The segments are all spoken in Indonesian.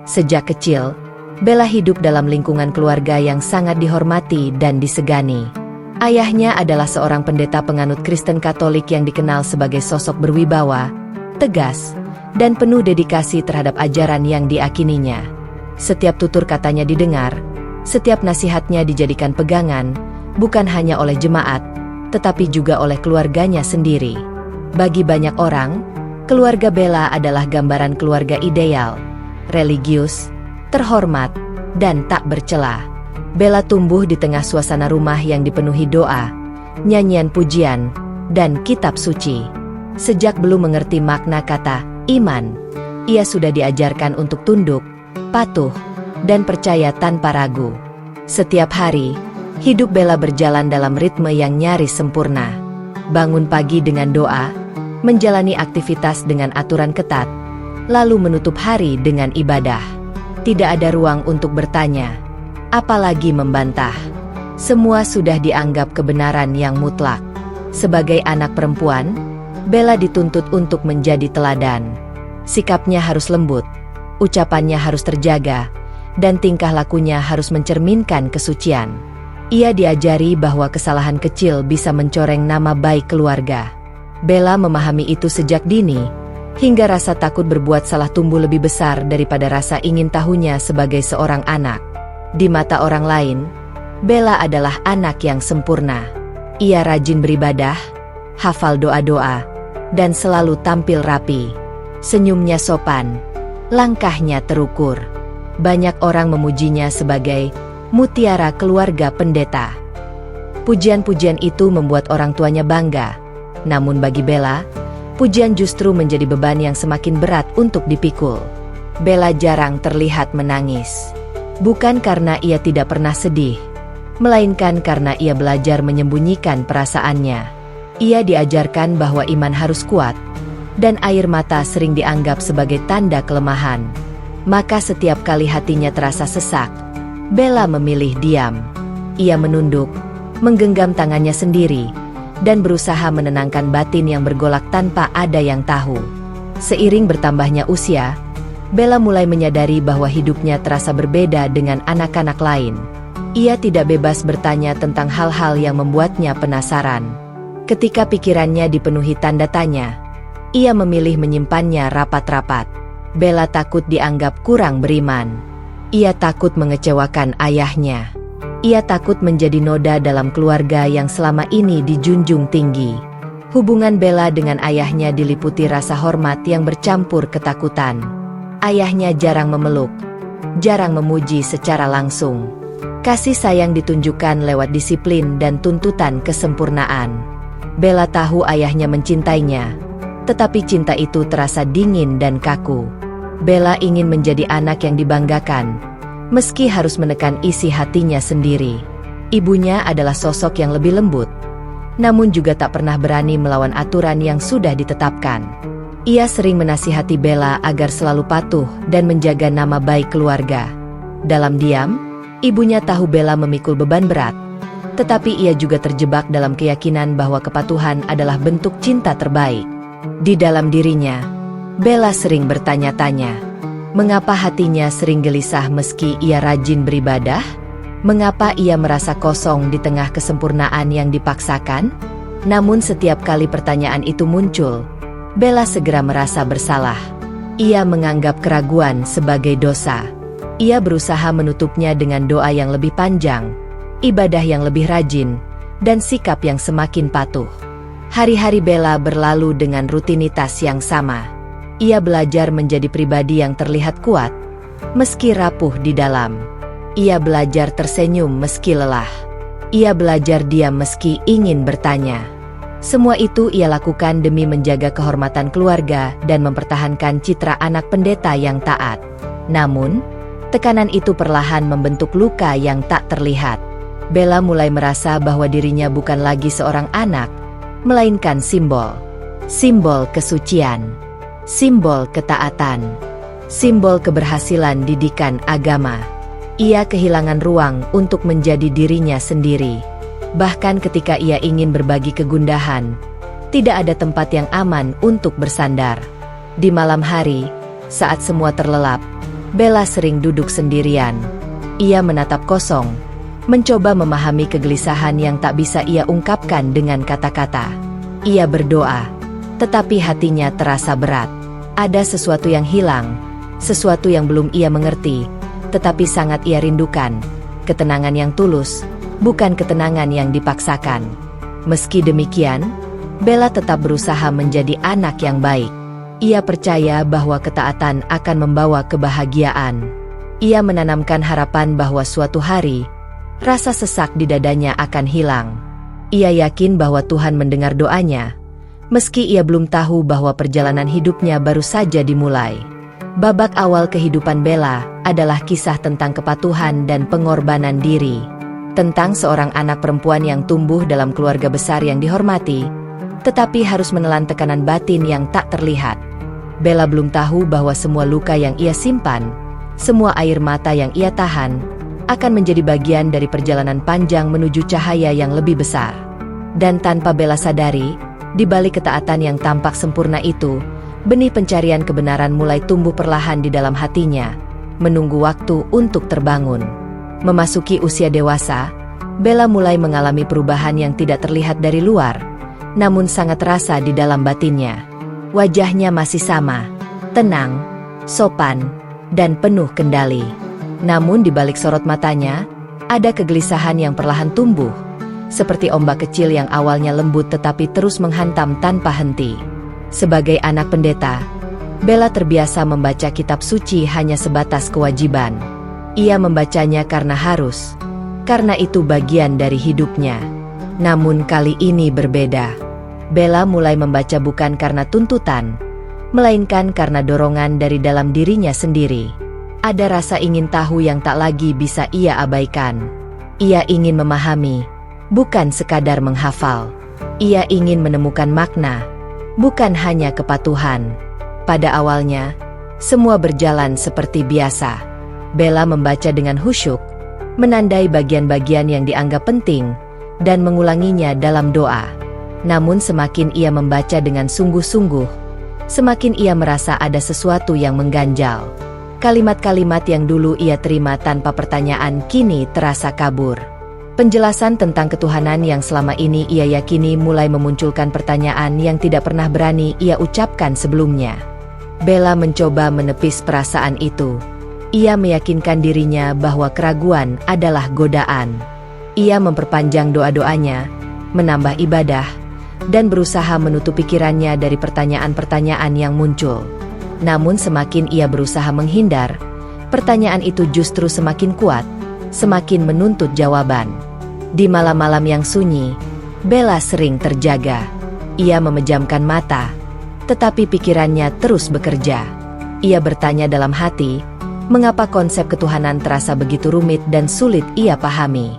Sejak kecil, Bella hidup dalam lingkungan keluarga yang sangat dihormati dan disegani. Ayahnya adalah seorang pendeta penganut Kristen Katolik yang dikenal sebagai sosok berwibawa, tegas, dan penuh dedikasi terhadap ajaran yang diakininya. Setiap tutur katanya didengar, setiap nasihatnya dijadikan pegangan, bukan hanya oleh jemaat, tetapi juga oleh keluarganya sendiri. Bagi banyak orang, keluarga Bella adalah gambaran keluarga ideal, religius, terhormat, dan tak bercela. Bella tumbuh di tengah suasana rumah yang dipenuhi doa, nyanyian pujian, dan kitab suci. Sejak belum mengerti makna kata iman, ia sudah diajarkan untuk tunduk, patuh, dan percaya tanpa ragu. Setiap hari, hidup Bella berjalan dalam ritme yang nyaris sempurna. Bangun pagi dengan doa, menjalani aktivitas dengan aturan ketat, lalu menutup hari dengan ibadah. Tidak ada ruang untuk bertanya, apalagi membantah. Semua sudah dianggap kebenaran yang mutlak. Sebagai anak perempuan, Bella dituntut untuk menjadi teladan. Sikapnya harus lembut, ucapannya harus terjaga, dan tingkah lakunya harus mencerminkan kesucian. Ia diajari bahwa kesalahan kecil bisa mencoreng nama baik keluarga. Bella memahami itu sejak dini, hingga rasa takut berbuat salah tumbuh lebih besar daripada rasa ingin tahunya sebagai seorang anak. Di mata orang lain, Bella adalah anak yang sempurna. Ia rajin beribadah, hafal doa-doa, dan selalu tampil rapi. Senyumnya sopan, langkahnya terukur. Banyak orang memujinya sebagai mutiara keluarga pendeta. Pujian-pujian itu membuat orang tuanya bangga. Namun bagi Bella, pujian justru menjadi beban yang semakin berat untuk dipikul. Bella jarang terlihat menangis. Bukan karena ia tidak pernah sedih, melainkan karena ia belajar menyembunyikan perasaannya. Ia diajarkan bahwa iman harus kuat, dan air mata sering dianggap sebagai tanda kelemahan. Maka setiap kali hatinya terasa sesak, Bella memilih diam. Ia menunduk, menggenggam tangannya sendiri, dan berusaha menenangkan batin yang bergolak tanpa ada yang tahu. Seiring bertambahnya usia, Bella mulai menyadari bahwa hidupnya terasa berbeda dengan anak-anak lain. Ia tidak bebas bertanya tentang hal-hal yang membuatnya penasaran. Ketika pikirannya dipenuhi tanda tanya, ia memilih menyimpannya rapat-rapat. Bella takut dianggap kurang beriman. Ia takut mengecewakan ayahnya. Ia takut menjadi noda dalam keluarga yang selama ini dijunjung tinggi. Hubungan Bella dengan ayahnya diliputi rasa hormat yang bercampur ketakutan. Ayahnya jarang memeluk, jarang memuji secara langsung. Kasih sayang ditunjukkan lewat disiplin dan tuntutan kesempurnaan. Bella tahu ayahnya mencintainya, tetapi cinta itu terasa dingin dan kaku. Bella ingin menjadi anak yang dibanggakan, meski harus menekan isi hatinya sendiri. Ibunya adalah sosok yang lebih lembut, namun juga tak pernah berani melawan aturan yang sudah ditetapkan. Ia sering menasihati Bella agar selalu patuh dan menjaga nama baik keluarga. Dalam diam, ibunya tahu Bella memikul beban berat, tetapi ia juga terjebak dalam keyakinan bahwa kepatuhan adalah bentuk cinta terbaik. Di dalam dirinya, Bella sering bertanya-tanya, mengapa hatinya sering gelisah meski ia rajin beribadah? Mengapa ia merasa kosong di tengah kesempurnaan yang dipaksakan? Namun setiap kali pertanyaan itu muncul, Bella segera merasa bersalah. Ia menganggap keraguan sebagai dosa. Ia berusaha menutupnya dengan doa yang lebih panjang, ibadah yang lebih rajin, dan sikap yang semakin patuh. Hari-hari Bella berlalu dengan rutinitas yang sama. Ia belajar menjadi pribadi yang terlihat kuat, meski rapuh di dalam. Ia belajar tersenyum meski lelah. Ia belajar diam meski ingin bertanya. Semua itu ia lakukan demi menjaga kehormatan keluarga dan mempertahankan citra anak pendeta yang taat. Namun, tekanan itu perlahan membentuk luka yang tak terlihat. Bella mulai merasa bahwa dirinya bukan lagi seorang anak, melainkan simbol. Simbol kesucian, simbol ketaatan, simbol keberhasilan didikan agama. Ia kehilangan ruang untuk menjadi dirinya sendiri. Bahkan ketika ia ingin berbagi kegundahan, tidak ada tempat yang aman untuk bersandar. Di malam hari, saat semua terlelap, Bella sering duduk sendirian. Ia menatap kosong, mencoba memahami kegelisahan yang tak bisa ia ungkapkan dengan kata-kata. Ia berdoa, tetapi hatinya terasa berat. Ada sesuatu yang hilang, sesuatu yang belum ia mengerti, tetapi sangat ia rindukan. Ketenangan yang tulus, bukan ketenangan yang dipaksakan. Meski demikian, Bella tetap berusaha menjadi anak yang baik. Ia percaya bahwa ketaatan akan membawa kebahagiaan. Ia menanamkan harapan bahwa suatu hari, rasa sesak di dadanya akan hilang. Ia yakin bahwa Tuhan mendengar doanya, meski ia belum tahu bahwa perjalanan hidupnya baru saja dimulai. Babak awal kehidupan Bella adalah kisah tentang kepatuhan dan pengorbanan diri. Tentang seorang anak perempuan yang tumbuh dalam keluarga besar yang dihormati, tetapi harus menelan tekanan batin yang tak terlihat. Bella belum tahu bahwa semua luka yang ia simpan, semua air mata yang ia tahan, akan menjadi bagian dari perjalanan panjang menuju cahaya yang lebih besar. Dan tanpa Bella sadari, di balik ketaatan yang tampak sempurna itu, benih pencarian kebenaran mulai tumbuh perlahan di dalam hatinya, menunggu waktu untuk terbangun. Memasuki usia dewasa, Bella mulai mengalami perubahan yang tidak terlihat dari luar, namun sangat terasa di dalam batinnya. Wajahnya masih sama, tenang, sopan, dan penuh kendali. Namun di balik sorot matanya, ada kegelisahan yang perlahan tumbuh, seperti ombak kecil yang awalnya lembut tetapi terus menghantam tanpa henti. Sebagai anak pendeta, Bella terbiasa membaca kitab suci hanya sebatas kewajiban. Ia membacanya karena harus, karena itu bagian dari hidupnya. Namun kali ini berbeda. Bella mulai membaca bukan karena tuntutan, melainkan karena dorongan dari dalam dirinya sendiri. Ada rasa ingin tahu yang tak lagi bisa ia abaikan. Ia ingin memahami, bukan sekadar menghafal. Ia ingin menemukan makna, bukan hanya kepatuhan. Pada awalnya, semua berjalan seperti biasa. Bella membaca dengan khusyuk, menandai bagian-bagian yang dianggap penting, dan mengulanginya dalam doa. Namun semakin ia membaca dengan sungguh-sungguh, semakin ia merasa ada sesuatu yang mengganjal. Kalimat-kalimat yang dulu ia terima tanpa pertanyaan kini terasa kabur. Penjelasan tentang ketuhanan yang selama ini ia yakini mulai memunculkan pertanyaan yang tidak pernah berani ia ucapkan sebelumnya. Bella mencoba menepis perasaan itu. Ia meyakinkan dirinya bahwa keraguan adalah godaan. Ia memperpanjang doa-doanya, menambah ibadah, dan berusaha menutup pikirannya dari pertanyaan-pertanyaan yang muncul. Namun semakin ia berusaha menghindar, pertanyaan itu justru semakin kuat, semakin menuntut jawaban. Di malam-malam yang sunyi, Bella sering terjaga. Ia memejamkan mata, tetapi pikirannya terus bekerja. Ia bertanya dalam hati, mengapa konsep ketuhanan terasa begitu rumit dan sulit ia pahami?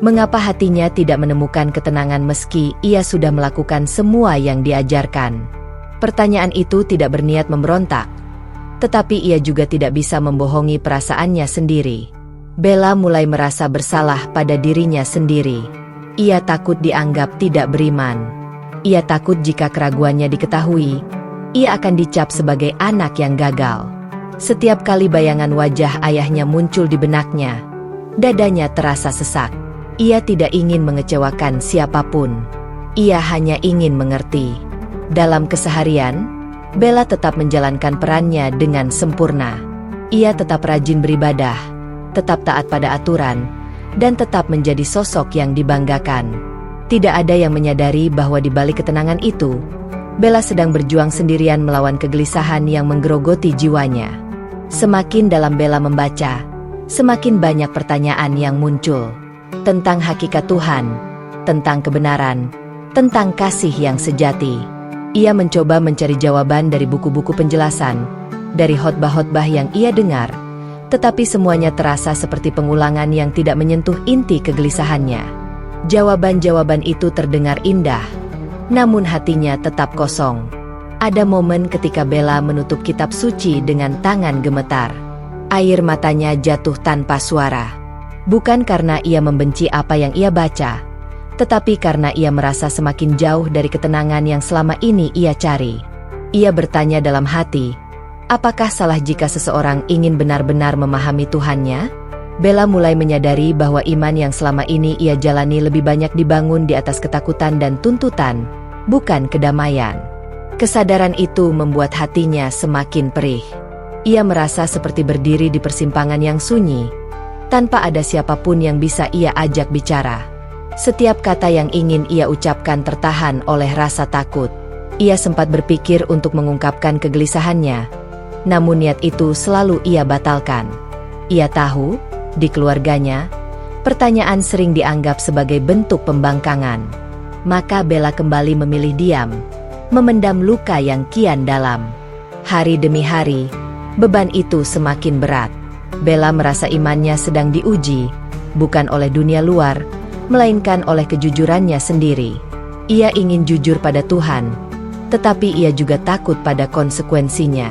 Mengapa hatinya tidak menemukan ketenangan meski ia sudah melakukan semua yang diajarkan? Pertanyaan itu tidak berniat memberontak, tetapi ia juga tidak bisa membohongi perasaannya sendiri. Bella mulai merasa bersalah pada dirinya sendiri. Ia takut dianggap tidak beriman. Ia takut jika keraguannya diketahui, ia akan dicap sebagai anak yang gagal. Setiap kali bayangan wajah ayahnya muncul di benaknya, dadanya terasa sesak. Ia tidak ingin mengecewakan siapapun. Ia hanya ingin mengerti. Dalam keseharian, Bella tetap menjalankan perannya dengan sempurna. Ia tetap rajin beribadah, tetap taat pada aturan, dan tetap menjadi sosok yang dibanggakan. Tidak ada yang menyadari bahwa di balik ketenangan itu, Bella sedang berjuang sendirian melawan kegelisahan yang menggerogoti jiwanya. Semakin dalam Bella membaca, semakin banyak pertanyaan yang muncul. Tentang hakikat Tuhan, tentang kebenaran, tentang kasih yang sejati. Ia mencoba mencari jawaban dari buku-buku penjelasan, dari khotbah-khotbah yang ia dengar, Tetapi semuanya terasa seperti pengulangan yang tidak menyentuh inti kegelisahannya. Jawaban-jawaban itu terdengar indah, namun hatinya tetap kosong. Ada momen ketika Bella menutup kitab suci dengan tangan gemetar. Air matanya jatuh tanpa suara. Bukan karena ia membenci apa yang ia baca, tetapi karena ia merasa semakin jauh dari ketenangan yang selama ini ia cari. Ia bertanya dalam hati, apakah salah jika seseorang ingin benar-benar memahami Tuhannya? Bella mulai menyadari bahwa iman yang selama ini ia jalani lebih banyak dibangun di atas ketakutan dan tuntutan, bukan kedamaian. Kesadaran itu membuat hatinya semakin perih. Ia merasa seperti berdiri di persimpangan yang sunyi, tanpa ada siapapun yang bisa ia ajak bicara. Setiap kata yang ingin ia ucapkan tertahan oleh rasa takut. Ia sempat berpikir untuk mengungkapkan kegelisahannya, namun niat itu selalu ia batalkan. Ia tahu, di keluarganya, pertanyaan sering dianggap sebagai bentuk pembangkangan. Maka Bella kembali memilih diam, memendam luka yang kian dalam. Hari demi hari, beban itu semakin berat. Bella merasa imannya sedang diuji, bukan oleh dunia luar, melainkan oleh kejujurannya sendiri. Ia ingin jujur pada Tuhan, tetapi ia juga takut pada konsekuensinya.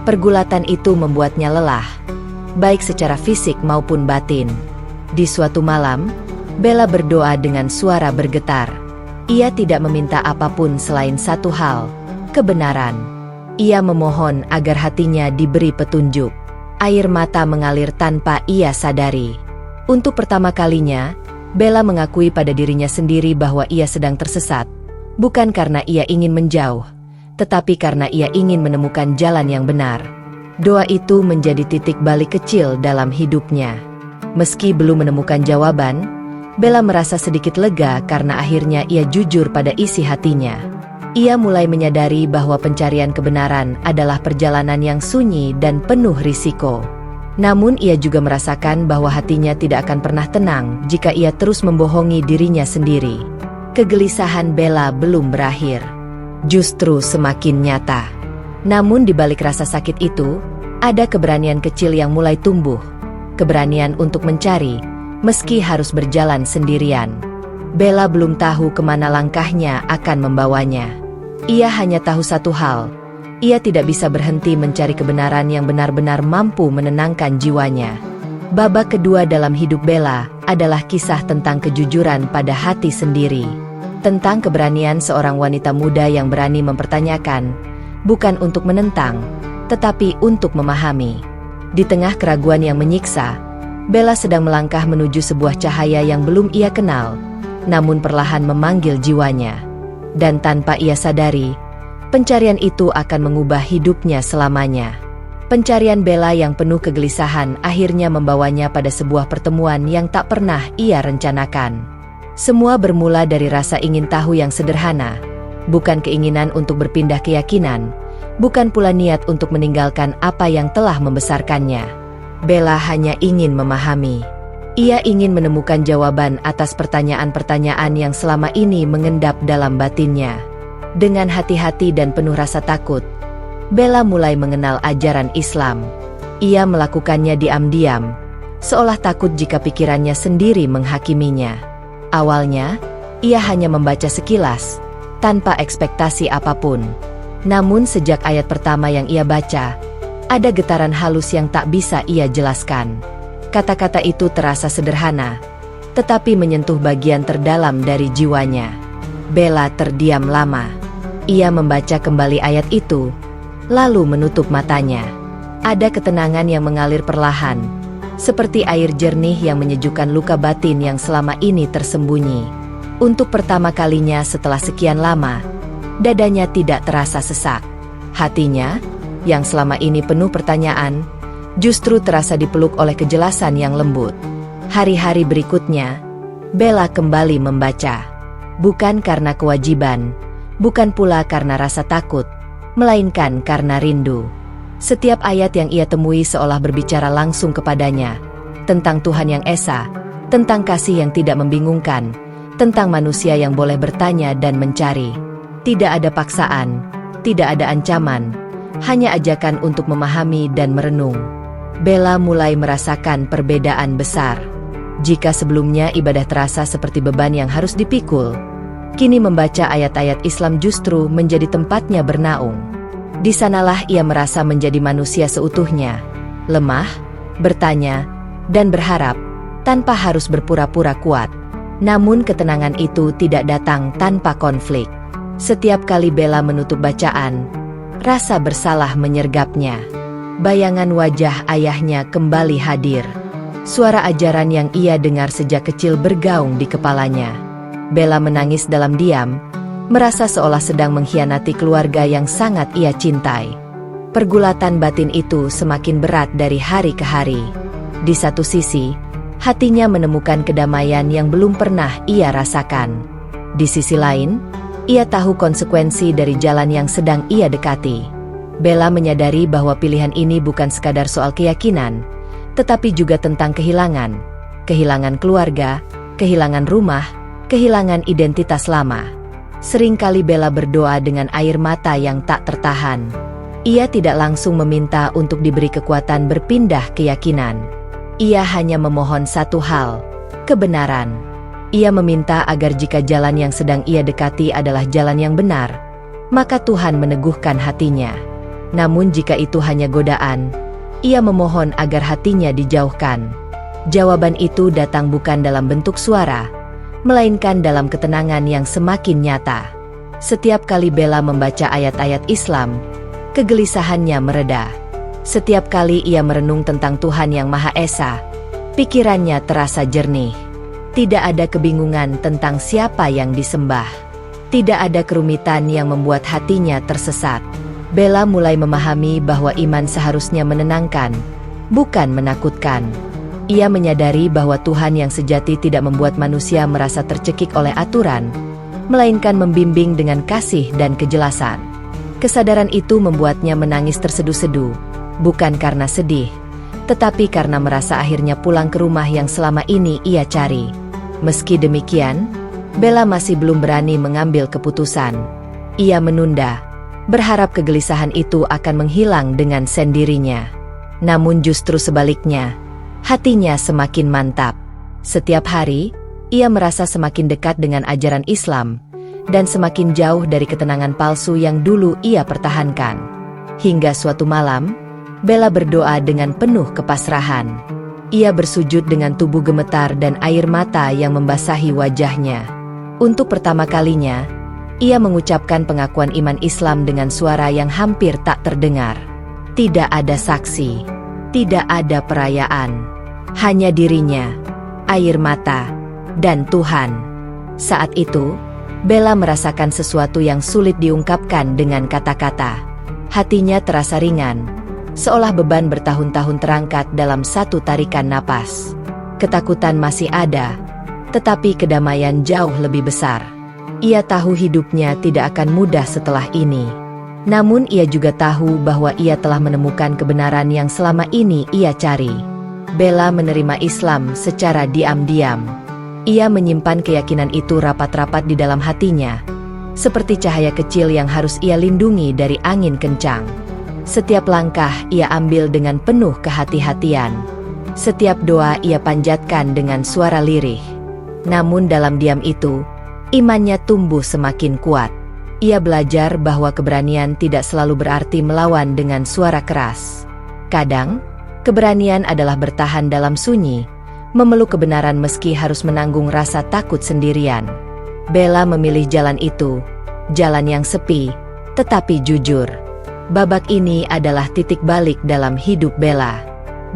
Pergulatan itu membuatnya lelah, baik secara fisik maupun batin. Di suatu malam, Bella berdoa dengan suara bergetar. Ia tidak meminta apapun selain satu hal, kebenaran. Ia memohon agar hatinya diberi petunjuk. Air mata mengalir tanpa ia sadari. Untuk pertama kalinya, Bella mengakui pada dirinya sendiri bahwa ia sedang tersesat. Bukan karena ia ingin menjauh, tetapi karena ia ingin menemukan jalan yang benar. Doa itu menjadi titik balik kecil dalam hidupnya. Meski belum menemukan jawaban, Bella merasa sedikit lega karena akhirnya ia jujur pada isi hatinya. Ia mulai menyadari bahwa pencarian kebenaran adalah perjalanan yang sunyi dan penuh risiko. Namun ia juga merasakan bahwa hatinya tidak akan pernah tenang jika ia terus membohongi dirinya sendiri. Kegelisahan Bella belum berakhir, justru semakin nyata. Namun di balik rasa sakit itu, ada keberanian kecil yang mulai tumbuh. Keberanian untuk mencari, meski harus berjalan sendirian. Bella belum tahu kemana langkahnya akan membawanya. Ia hanya tahu satu hal, ia tidak bisa berhenti mencari kebenaran yang benar-benar mampu menenangkan jiwanya. Babak kedua dalam hidup Bella adalah kisah tentang kejujuran pada hati sendiri. Tentang keberanian seorang wanita muda yang berani mempertanyakan, bukan untuk menentang, tetapi untuk memahami. Di tengah keraguan yang menyiksa, Bella sedang melangkah menuju sebuah cahaya yang belum ia kenal, namun perlahan memanggil jiwanya. Dan tanpa ia sadari, pencarian itu akan mengubah hidupnya selamanya. Pencarian Bella yang penuh kegelisahan akhirnya membawanya pada sebuah pertemuan yang tak pernah ia rencanakan. Semua bermula dari rasa ingin tahu yang sederhana, bukan keinginan untuk berpindah keyakinan, bukan pula niat untuk meninggalkan apa yang telah membesarkannya. Bella hanya ingin memahami. Ia ingin menemukan jawaban atas pertanyaan-pertanyaan yang selama ini mengendap dalam batinnya. Dengan hati-hati dan penuh rasa takut, Bella mulai mengenal ajaran Islam. Ia melakukannya diam-diam, seolah takut jika pikirannya sendiri menghakiminya. Awalnya, ia hanya membaca sekilas, tanpa ekspektasi apapun. Namun sejak ayat pertama yang ia baca, ada getaran halus yang tak bisa ia jelaskan. Kata-kata itu terasa sederhana, tetapi menyentuh bagian terdalam dari jiwanya. Bella terdiam lama. Ia membaca kembali ayat itu, lalu menutup matanya. Ada ketenangan yang mengalir perlahan, seperti air jernih yang menyejukkan luka batin yang selama ini tersembunyi. Untuk pertama kalinya setelah sekian lama, dadanya tidak terasa sesak. Hatinya, yang selama ini penuh pertanyaan, justru terasa dipeluk oleh kejelasan yang lembut. Hari-hari berikutnya, Bella kembali membaca. Bukan karena kewajiban, bukan pula karena rasa takut, melainkan karena rindu. Setiap ayat yang ia temui seolah berbicara langsung kepadanya, tentang Tuhan yang esa, tentang kasih yang tidak membingungkan, tentang manusia yang boleh bertanya dan mencari. Tidak ada paksaan, tidak ada ancaman, hanya ajakan untuk memahami dan merenung. Bella mulai merasakan perbedaan besar. Jika sebelumnya ibadah terasa seperti beban yang harus dipikul, kini membaca ayat-ayat Islam justru menjadi tempatnya bernaung. Di sanalah ia merasa menjadi manusia seutuhnya, lemah, bertanya, dan berharap, tanpa harus berpura-pura kuat. Namun ketenangan itu tidak datang tanpa konflik. Setiap kali Bella menutup bacaan, rasa bersalah menyergapnya. Bayangan wajah ayahnya kembali hadir. Suara ajaran yang ia dengar sejak kecil bergaung di kepalanya. Bella menangis dalam diam, merasa seolah sedang mengkhianati keluarga yang sangat ia cintai. Pergulatan batin itu semakin berat dari hari ke hari. Di satu sisi, hatinya menemukan kedamaian yang belum pernah ia rasakan. Di sisi lain, ia tahu konsekuensi dari jalan yang sedang ia dekati. Bella menyadari bahwa pilihan ini bukan sekadar soal keyakinan, tetapi juga tentang kehilangan. Kehilangan keluarga, kehilangan rumah, kehilangan identitas lama. Seringkali Bella berdoa dengan air mata yang tak tertahan. Ia tidak langsung meminta untuk diberi kekuatan berpindah keyakinan. Ia hanya memohon satu hal, kebenaran. Ia meminta agar jika jalan yang sedang ia dekati adalah jalan yang benar, maka Tuhan meneguhkan hatinya. Namun jika itu hanya godaan, ia memohon agar hatinya dijauhkan. Jawaban itu datang bukan dalam bentuk suara, melainkan dalam ketenangan yang semakin nyata. Setiap kali Bella membaca ayat-ayat Islam, kegelisahannya mereda. Setiap kali ia merenung tentang Tuhan yang Maha Esa, pikirannya terasa jernih. Tidak ada kebingungan tentang siapa yang disembah. Tidak ada kerumitan yang membuat hatinya tersesat. Bella mulai memahami bahwa iman seharusnya menenangkan, bukan menakutkan. Ia menyadari bahwa Tuhan yang sejati tidak membuat manusia merasa tercekik oleh aturan, melainkan membimbing dengan kasih dan kejelasan. Kesadaran itu membuatnya menangis terseduh-seduh, bukan karena sedih, tetapi karena merasa akhirnya pulang ke rumah yang selama ini ia cari. Meski demikian, Bella masih belum berani mengambil keputusan. Ia menunda, berharap kegelisahan itu akan menghilang dengan sendirinya. Namun justru sebaliknya, hatinya semakin mantap. Setiap hari, ia merasa semakin dekat dengan ajaran Islam, dan semakin jauh dari ketenangan palsu yang dulu ia pertahankan. Hingga suatu malam, Bella berdoa dengan penuh kepasrahan. Ia bersujud dengan tubuh gemetar dan air mata yang membasahi wajahnya. Untuk pertama kalinya, ia mengucapkan pengakuan iman Islam dengan suara yang hampir tak terdengar. Tidak ada saksi, tidak ada perayaan, hanya dirinya, air mata, dan Tuhan. Saat itu, Bella merasakan sesuatu yang sulit diungkapkan dengan kata-kata. Hatinya terasa ringan, seolah beban bertahun-tahun terangkat dalam satu tarikan napas. Ketakutan masih ada, tetapi kedamaian jauh lebih besar. Ia tahu hidupnya tidak akan mudah setelah ini. Namun ia juga tahu bahwa ia telah menemukan kebenaran yang selama ini ia cari. Bella menerima Islam secara diam-diam. Ia menyimpan keyakinan itu rapat-rapat di dalam hatinya, seperti cahaya kecil yang harus ia lindungi dari angin kencang. Setiap langkah ia ambil dengan penuh kehati-hatian. Setiap doa ia panjatkan dengan suara lirih. Namun dalam diam itu, imannya tumbuh semakin kuat. Ia belajar bahwa keberanian tidak selalu berarti melawan dengan suara keras. Kadang, keberanian adalah bertahan dalam sunyi, memeluk kebenaran meski harus menanggung rasa takut sendirian. Bella memilih jalan itu, jalan yang sepi, tetapi jujur. Babak ini adalah titik balik dalam hidup Bella.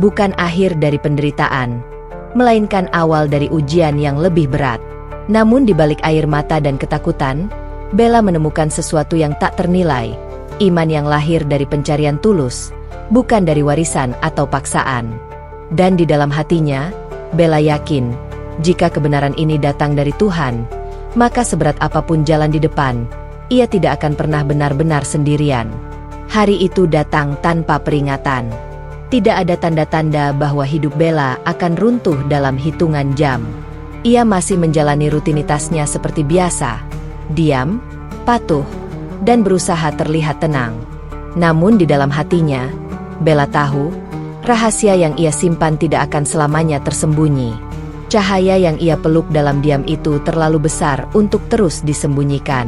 Bukan akhir dari penderitaan, melainkan awal dari ujian yang lebih berat. Namun di balik air mata dan ketakutan, Bella menemukan sesuatu yang tak ternilai. Iman yang lahir dari pencarian tulus, bukan dari warisan atau paksaan. Dan di dalam hatinya, Bella yakin, jika kebenaran ini datang dari Tuhan, maka seberat apapun jalan di depan, ia tidak akan pernah benar-benar sendirian. Hari itu datang tanpa peringatan. Tidak ada tanda-tanda bahwa hidup Bella akan runtuh dalam hitungan jam. Ia masih menjalani rutinitasnya seperti biasa, diam, patuh, dan berusaha terlihat tenang. Namun di dalam hatinya, Bella tahu, Rahasia yang ia simpan tidak akan selamanya tersembunyi. Cahaya yang ia peluk dalam diam itu terlalu besar untuk terus disembunyikan.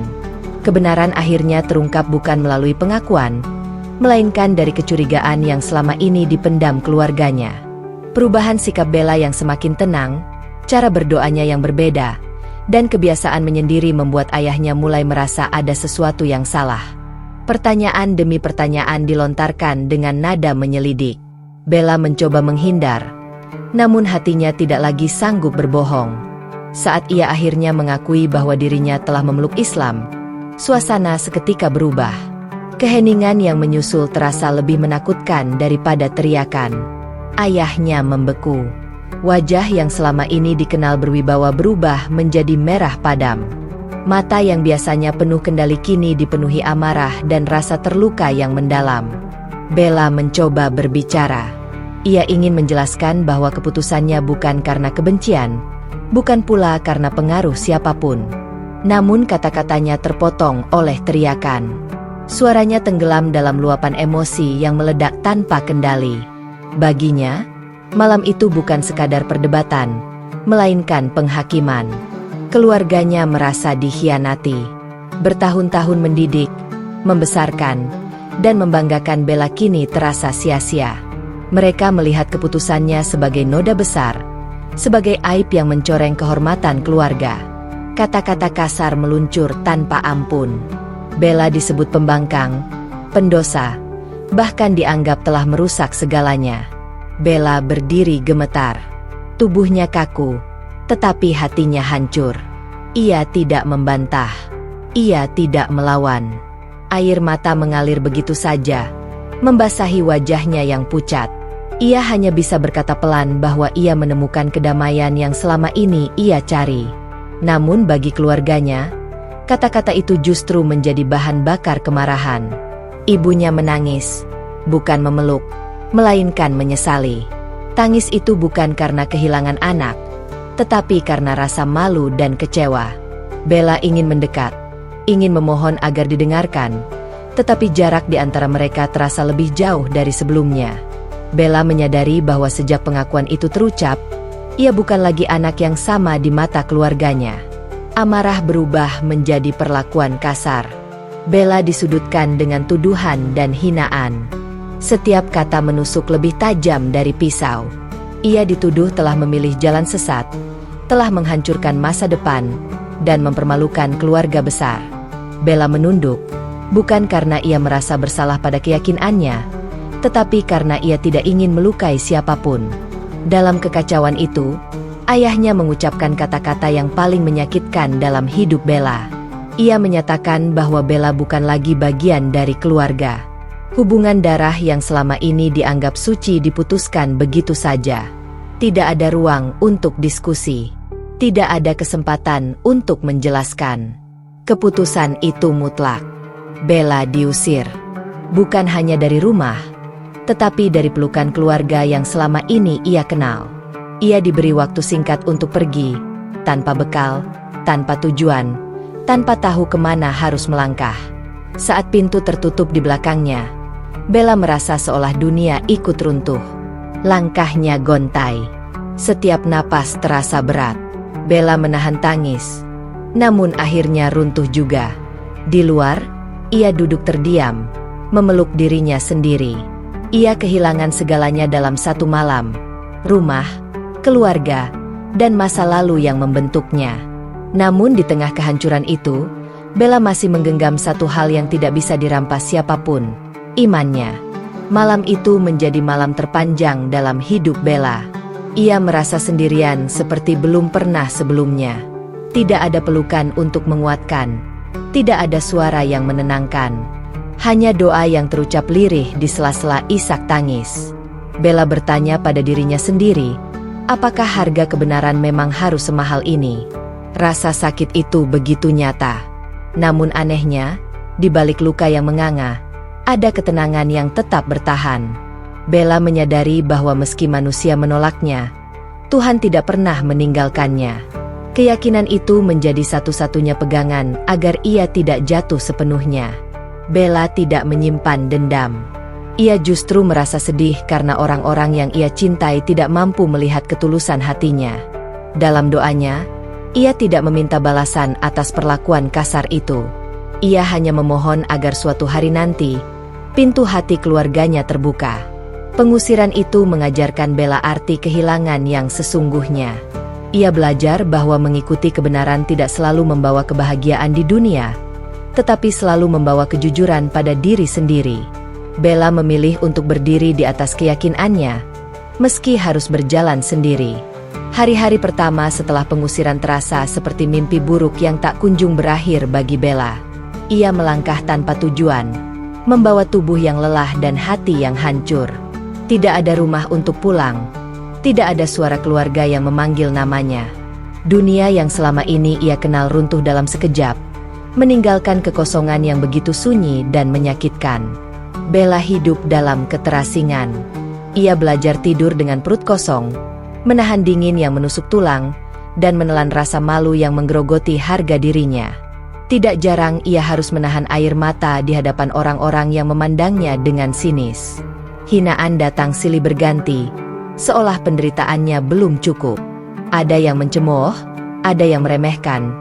Kebenaran akhirnya terungkap bukan melalui pengakuan, melainkan dari kecurigaan yang selama ini dipendam keluarganya. Perubahan sikap Bella yang semakin tenang, cara berdoanya yang berbeda, dan kebiasaan menyendiri membuat ayahnya mulai merasa ada sesuatu yang salah. Pertanyaan demi pertanyaan dilontarkan dengan nada menyelidik. Bella mencoba menghindar, namun hatinya tidak lagi sanggup berbohong. Saat ia akhirnya mengakui bahwa dirinya telah memeluk Islam, suasana seketika berubah. Keheningan yang menyusul terasa lebih menakutkan daripada teriakan. Ayahnya membeku. Wajah yang selama ini dikenal berwibawa berubah menjadi merah padam. Mata yang biasanya penuh kendali kini dipenuhi amarah dan rasa terluka yang mendalam. Bella mencoba berbicara. Ia ingin menjelaskan bahwa keputusannya bukan karena kebencian, bukan pula karena pengaruh siapapun. Namun kata-katanya terpotong oleh teriakan. Suaranya tenggelam dalam luapan emosi yang meledak tanpa kendali. Baginya, malam itu bukan sekadar perdebatan, melainkan penghakiman. Keluarganya merasa dikhianati. Bertahun-tahun mendidik, membesarkan, dan membanggakan Bella kini terasa sia-sia. Mereka melihat keputusannya sebagai noda besar, sebagai aib yang mencoreng kehormatan keluarga. Kata-kata kasar meluncur tanpa ampun. Bella disebut pembangkang, pendosa, bahkan dianggap telah merusak segalanya. Bella berdiri gemetar. Tubuhnya kaku, tetapi hatinya hancur. Ia tidak membantah. Ia tidak melawan. Air mata mengalir begitu saja, membasahi wajahnya yang pucat. Ia hanya bisa berkata pelan bahwa ia menemukan kedamaian yang selama ini ia cari. Namun bagi keluarganya, kata-kata itu justru menjadi bahan bakar kemarahan. Ibunya menangis, bukan memeluk, melainkan menyesali. Tangis itu bukan karena kehilangan anak, tetapi karena rasa malu dan kecewa. Bella ingin mendekat, ingin memohon agar didengarkan, tetapi jarak di antara mereka terasa lebih jauh dari sebelumnya. Bella menyadari bahwa sejak pengakuan itu terucap, ia bukan lagi anak yang sama di mata keluarganya. Amarah berubah menjadi perlakuan kasar. Bella disudutkan dengan tuduhan dan hinaan. Setiap kata menusuk lebih tajam dari pisau. Ia dituduh telah memilih jalan sesat, telah menghancurkan masa depan, dan mempermalukan keluarga besar. Bella menunduk, bukan karena ia merasa bersalah pada keyakinannya, tetapi karena ia tidak ingin melukai siapapun. Dalam kekacauan itu, ayahnya mengucapkan kata-kata yang paling menyakitkan dalam hidup Bella. Ia menyatakan bahwa Bella bukan lagi bagian dari keluarga. Hubungan darah yang selama ini dianggap suci diputuskan begitu saja. Tidak ada ruang untuk diskusi. Tidak ada kesempatan untuk menjelaskan. Keputusan itu mutlak. Bella diusir. Bukan hanya dari rumah, tetapi dari pelukan keluarga yang selama ini ia kenal. Ia diberi waktu singkat untuk pergi, tanpa bekal, tanpa tujuan, tanpa tahu kemana harus melangkah. Saat pintu tertutup di belakangnya, Bella merasa seolah dunia ikut runtuh. Langkahnya gontai. Setiap napas terasa berat. Bella menahan tangis, namun akhirnya runtuh juga. Di luar, ia duduk terdiam, memeluk dirinya sendiri. Ia kehilangan segalanya dalam satu malam. Rumah, keluarga, dan masa lalu yang membentuknya. Namun di tengah kehancuran itu, Bella masih menggenggam satu hal yang tidak bisa dirampas siapapun, imannya. Malam itu menjadi malam terpanjang dalam hidup Bella. Ia merasa sendirian seperti belum pernah sebelumnya. Tidak ada pelukan untuk menguatkan. Tidak ada suara yang menenangkan. Hanya doa yang terucap lirih di sela-sela isak tangis. Bella bertanya pada dirinya sendiri, apakah harga kebenaran memang harus semahal ini? Rasa sakit itu begitu nyata. Namun anehnya, di balik luka yang menganga, ada ketenangan yang tetap bertahan. Bella menyadari bahwa meski manusia menolaknya, Tuhan tidak pernah meninggalkannya. Keyakinan itu menjadi satu-satunya pegangan agar ia tidak jatuh sepenuhnya. Bella tidak menyimpan dendam. Ia justru merasa sedih karena orang-orang yang ia cintai tidak mampu melihat ketulusan hatinya. Dalam doanya, ia tidak meminta balasan atas perlakuan kasar itu. Ia hanya memohon agar suatu hari nanti, pintu hati keluarganya terbuka. Pengusiran itu mengajarkan Bella arti kehilangan yang sesungguhnya. Ia belajar bahwa mengikuti kebenaran tidak selalu membawa kebahagiaan di dunia, tetapi selalu membawa kejujuran pada diri sendiri. Bella memilih untuk berdiri di atas keyakinannya, meski harus berjalan sendiri. Hari-hari pertama setelah pengusiran terasa seperti mimpi buruk yang tak kunjung berakhir bagi Bella. Ia melangkah tanpa tujuan, membawa tubuh yang lelah dan hati yang hancur. Tidak ada rumah untuk pulang, tidak ada suara keluarga yang memanggil namanya. Dunia yang selama ini ia kenal runtuh dalam sekejap, meninggalkan kekosongan yang begitu sunyi dan menyakitkan. Bella hidup dalam keterasingan. Ia belajar tidur dengan perut kosong, menahan dingin yang menusuk tulang, dan menelan rasa malu yang menggerogoti harga dirinya. Tidak jarang ia harus menahan air mata di hadapan orang-orang yang memandangnya dengan sinis. Hinaan datang silih berganti, seolah penderitaannya belum cukup. Ada yang mencemooh, ada yang meremehkan,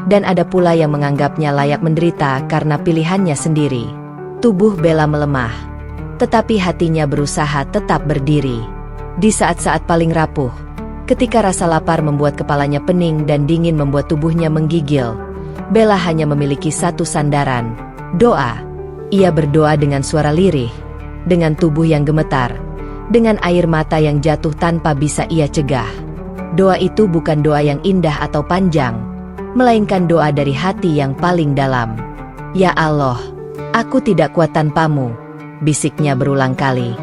dan ada pula yang menganggapnya layak menderita karena pilihannya sendiri. Tubuh Bella melemah, tetapi hatinya berusaha tetap berdiri. Di saat-saat paling rapuh, ketika rasa lapar membuat kepalanya pening dan dingin membuat tubuhnya menggigil, Bella hanya memiliki satu sandaran, doa. Ia berdoa dengan suara lirih, dengan tubuh yang gemetar, dengan air mata yang jatuh tanpa bisa ia cegah. Doa itu bukan doa yang indah atau panjang, melainkan doa dari hati yang paling dalam. Ya Allah, aku tidak kuat tanpamu, bisiknya berulang kali.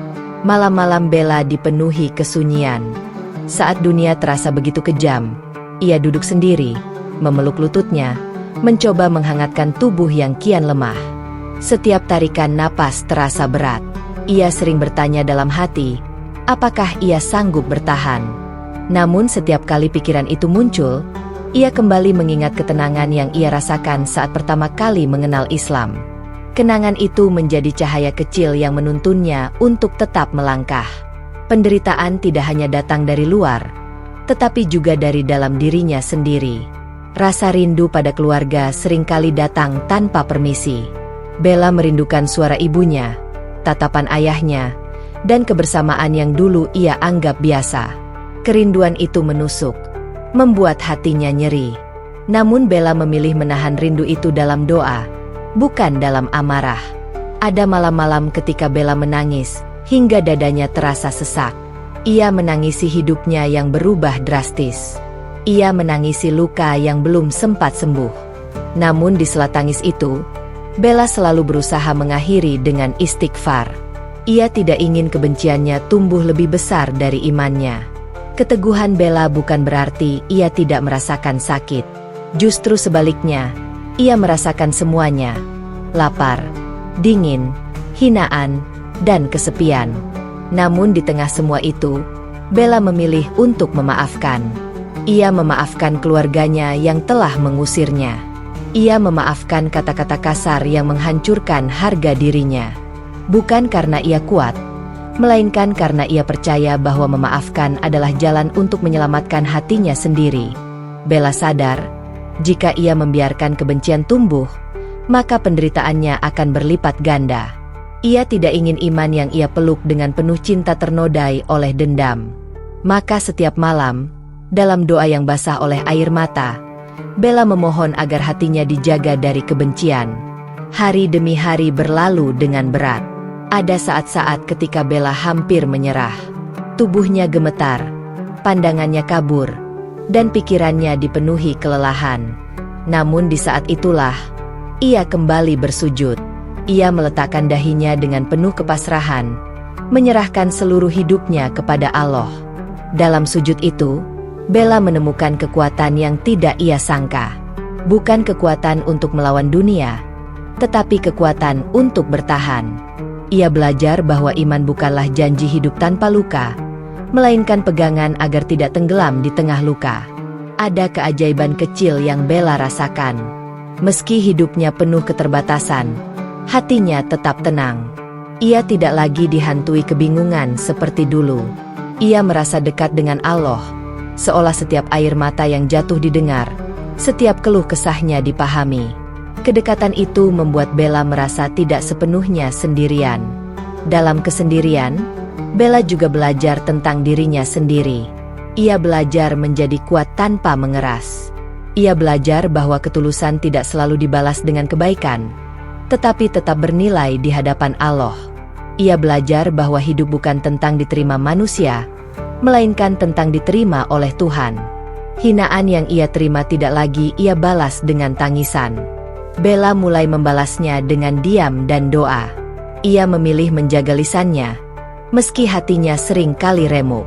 Malam-malam Bella dipenuhi kesunyian. Saat dunia terasa begitu kejam, ia duduk sendiri, memeluk lututnya, mencoba menghangatkan tubuh yang kian lemah. Setiap tarikan napas terasa berat. Ia sering bertanya dalam hati, apakah ia sanggup bertahan? Namun setiap kali pikiran itu muncul, ia kembali mengingat ketenangan yang ia rasakan saat pertama kali mengenal Islam. Kenangan itu menjadi cahaya kecil yang menuntunnya untuk tetap melangkah. Penderitaan tidak hanya datang dari luar, tetapi juga dari dalam dirinya sendiri. Rasa rindu pada keluarga seringkali datang tanpa permisi. Bella merindukan suara ibunya, tatapan ayahnya, dan kebersamaan yang dulu ia anggap biasa. Kerinduan itu menusuk, membuat hatinya nyeri. Namun Bella memilih menahan rindu itu dalam doa, bukan dalam amarah. Ada malam-malam ketika Bella menangis, hingga dadanya terasa sesak. Ia menangisi hidupnya yang berubah drastis. Ia menangisi luka yang belum sempat sembuh. Namun di sela tangis itu, Bella selalu berusaha mengakhiri dengan istighfar. Ia tidak ingin kebenciannya tumbuh lebih besar dari imannya. Keteguhan Bella bukan berarti ia tidak merasakan sakit. Justru sebaliknya, ia merasakan semuanya. Lapar, dingin, hinaan, dan kesepian. Namun di tengah semua itu, Bella memilih untuk memaafkan. Ia memaafkan keluarganya yang telah mengusirnya. Ia memaafkan kata-kata kasar yang menghancurkan harga dirinya. Bukan karena ia kuat, melainkan karena ia percaya bahwa memaafkan adalah jalan untuk menyelamatkan hatinya sendiri. Bella sadar, jika ia membiarkan kebencian tumbuh, maka penderitaannya akan berlipat ganda. Ia tidak ingin iman yang ia peluk dengan penuh cinta ternodai oleh dendam. Maka setiap malam, dalam doa yang basah oleh air mata, Bella memohon agar hatinya dijaga dari kebencian. Hari demi hari berlalu dengan berat. Ada saat-saat ketika Bella hampir menyerah. Tubuhnya gemetar, pandangannya kabur, dan pikirannya dipenuhi kelelahan. Namun di saat itulah, ia kembali bersujud. Ia meletakkan dahinya dengan penuh kepasrahan, menyerahkan seluruh hidupnya kepada Allah. Dalam sujud itu, Bella menemukan kekuatan yang tidak ia sangka. Bukan kekuatan untuk melawan dunia, tetapi kekuatan untuk bertahan. Ia belajar bahwa iman bukanlah janji hidup tanpa luka, melainkan pegangan agar tidak tenggelam di tengah luka. Ada keajaiban kecil yang Bella rasakan. Meski hidupnya penuh keterbatasan, hatinya tetap tenang. Ia tidak lagi dihantui kebingungan seperti dulu. Ia merasa dekat dengan Allah, seolah setiap air mata yang jatuh didengar, setiap keluh kesahnya dipahami. Kedekatan itu membuat Bella merasa tidak sepenuhnya sendirian. Dalam kesendirian, Bella juga belajar tentang dirinya sendiri. Ia belajar menjadi kuat tanpa mengeras. Ia belajar bahwa ketulusan tidak selalu dibalas dengan kebaikan, tetapi tetap bernilai di hadapan Allah. Ia belajar bahwa hidup bukan tentang diterima manusia, melainkan tentang diterima oleh Tuhan. Hinaan yang ia terima tidak lagi ia balas dengan tangisan. Bella mulai membalasnya dengan diam dan doa. Ia memilih menjaga lisannya, meski hatinya sering kali remuk.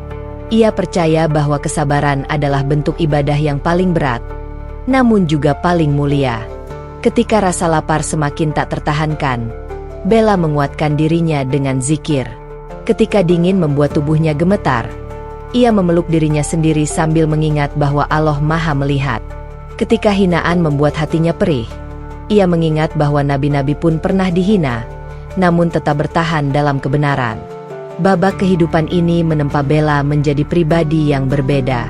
Ia percaya bahwa kesabaran adalah bentuk ibadah yang paling berat, namun juga paling mulia. Ketika rasa lapar semakin tak tertahankan, Bella menguatkan dirinya dengan zikir. Ketika dingin membuat tubuhnya gemetar, ia memeluk dirinya sendiri sambil mengingat bahwa Allah Maha melihat. Ketika hinaan membuat hatinya perih, ia mengingat bahwa nabi-nabi pun pernah dihina, namun tetap bertahan dalam kebenaran. Babak kehidupan ini menempa Bella menjadi pribadi yang berbeda.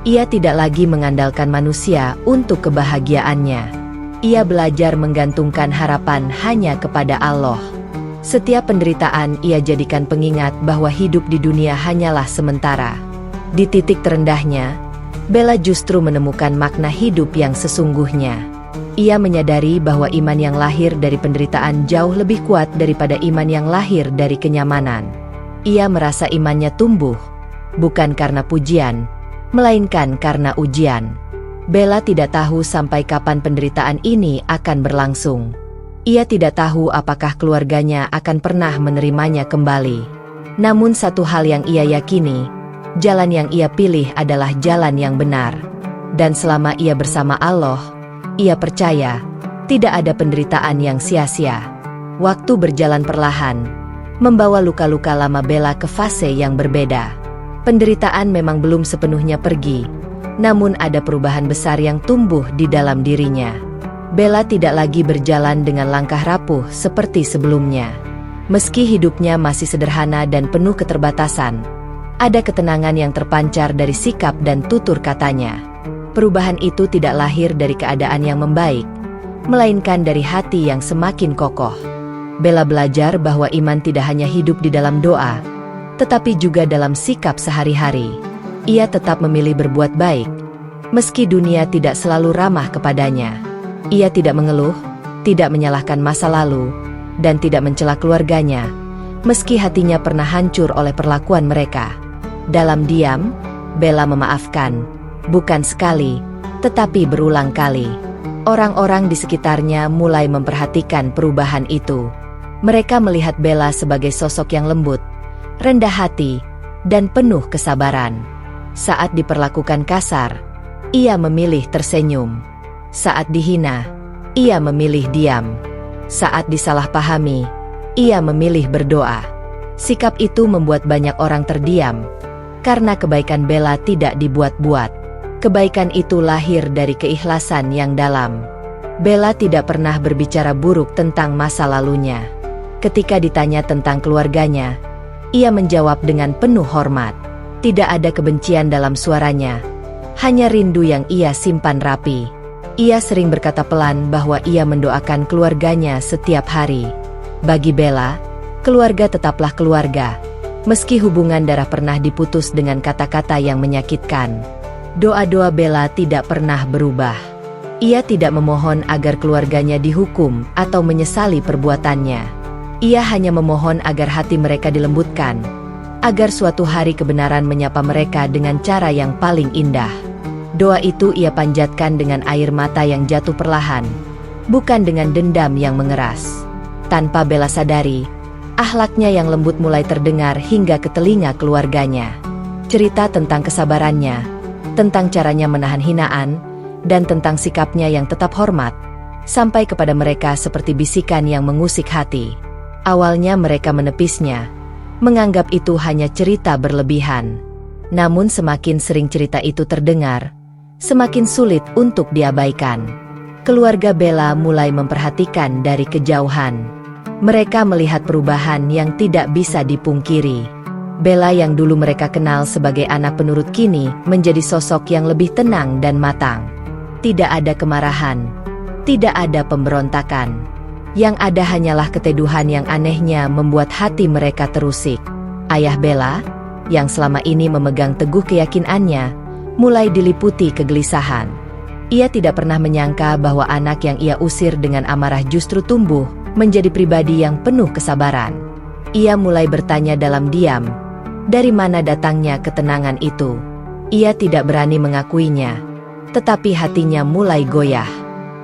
Ia tidak lagi mengandalkan manusia untuk kebahagiaannya. Ia belajar menggantungkan harapan hanya kepada Allah. Setiap penderitaan ia jadikan pengingat bahwa hidup di dunia hanyalah sementara. Di titik terendahnya, Bella justru menemukan makna hidup yang sesungguhnya. Ia menyadari bahwa iman yang lahir dari penderitaan jauh lebih kuat daripada iman yang lahir dari kenyamanan. Ia merasa imannya tumbuh, bukan karena pujian, melainkan karena ujian. Bella tidak tahu sampai kapan penderitaan ini akan berlangsung. Ia tidak tahu apakah keluarganya akan pernah menerimanya kembali. Namun satu hal yang ia yakini, jalan yang ia pilih adalah jalan yang benar. Dan selama ia bersama Allah, ia percaya tidak ada penderitaan yang sia-sia. Waktu berjalan perlahan, membawa luka-luka lama Bella ke fase yang berbeda. Penderitaan memang belum sepenuhnya pergi, namun ada perubahan besar yang tumbuh di dalam dirinya. Bella tidak lagi berjalan dengan langkah rapuh seperti sebelumnya. Meski hidupnya masih sederhana dan penuh keterbatasan, ada ketenangan yang terpancar dari sikap dan tutur katanya. Perubahan itu tidak lahir dari keadaan yang membaik, melainkan dari hati yang semakin kokoh. Bella belajar bahwa iman tidak hanya hidup di dalam doa, tetapi juga dalam sikap sehari-hari. Ia tetap memilih berbuat baik, meski dunia tidak selalu ramah kepadanya. Ia tidak mengeluh, tidak menyalahkan masa lalu, dan tidak mencela keluarganya, meski hatinya pernah hancur oleh perlakuan mereka. Dalam diam, Bella memaafkan, bukan sekali, tetapi berulang kali. Orang-orang di sekitarnya mulai memperhatikan perubahan itu. Mereka melihat Bella sebagai sosok yang lembut, rendah hati, dan penuh kesabaran. Saat diperlakukan kasar, ia memilih tersenyum. Saat dihina, ia memilih diam. Saat disalahpahami, ia memilih berdoa. Sikap itu membuat banyak orang terdiam, karena kebaikan Bella tidak dibuat-buat. Kebaikan itu lahir dari keikhlasan yang dalam. Bella tidak pernah berbicara buruk tentang masa lalunya. Ketika ditanya tentang keluarganya, ia menjawab dengan penuh hormat. Tidak ada kebencian dalam suaranya, hanya rindu yang ia simpan rapi. Ia sering berkata pelan bahwa ia mendoakan keluarganya setiap hari. Bagi Bella, keluarga tetaplah keluarga, meski hubungan darah pernah diputus dengan kata-kata yang menyakitkan. Doa-doa Bella tidak pernah berubah. Ia tidak memohon agar keluarganya dihukum atau menyesali perbuatannya. Ia hanya memohon agar hati mereka dilembutkan, agar suatu hari kebenaran menyapa mereka dengan cara yang paling indah. Doa itu ia panjatkan dengan air mata yang jatuh perlahan, bukan dengan dendam yang mengeras. Tanpa Bella sadari, akhlaknya yang lembut mulai terdengar hingga ke telinga keluarganya. Cerita tentang kesabarannya, tentang caranya menahan hinaan, dan tentang sikapnya yang tetap hormat, sampai kepada mereka seperti bisikan yang mengusik hati. Awalnya mereka menepisnya, menganggap itu hanya cerita berlebihan. Namun semakin sering cerita itu terdengar, semakin sulit untuk diabaikan. Keluarga Bella mulai memperhatikan dari kejauhan. Mereka melihat perubahan yang tidak bisa dipungkiri. Bella yang dulu mereka kenal sebagai anak penurut kini menjadi sosok yang lebih tenang dan matang. Tidak ada kemarahan, tidak ada pemberontakan. Yang ada hanyalah keteduhan yang anehnya membuat hati mereka terusik. Ayah Bella, yang selama ini memegang teguh keyakinannya, mulai diliputi kegelisahan. Ia tidak pernah menyangka bahwa anak yang ia usir dengan amarah justru tumbuh menjadi pribadi yang penuh kesabaran. Ia mulai bertanya dalam diam, dari mana datangnya ketenangan itu? Ia tidak berani mengakuinya, tetapi hatinya mulai goyah.